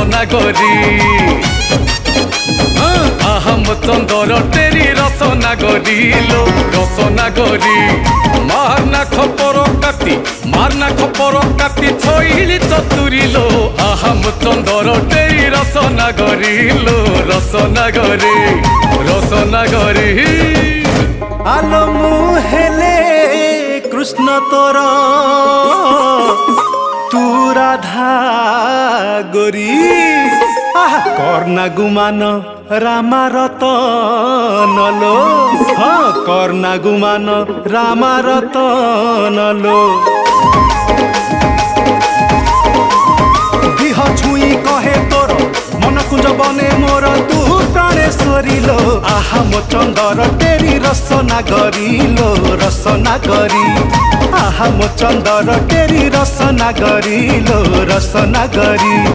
रसनागरी आहम चंदर तेरी रसनागरी लो रसनागरी मारना खपर काती छईली चतुरी लो आहम चंदर तेरी रसनागरी लो रसनागरी रसनागरी आलो मुहेले कृष्ण तोर तू राधा गोरी कर्णा गुमान रामा रतन लो हाँ कर्णा गुमान रामा रतन लो दिह छुई कहे तोर मन कुंज बने मोर तू प्राणेश्वरी लो आहा मो चंदर तेरी रसनागरी लो रसनागरी आहा मो चंदर तेरी रसनागरी लो रसनागरी।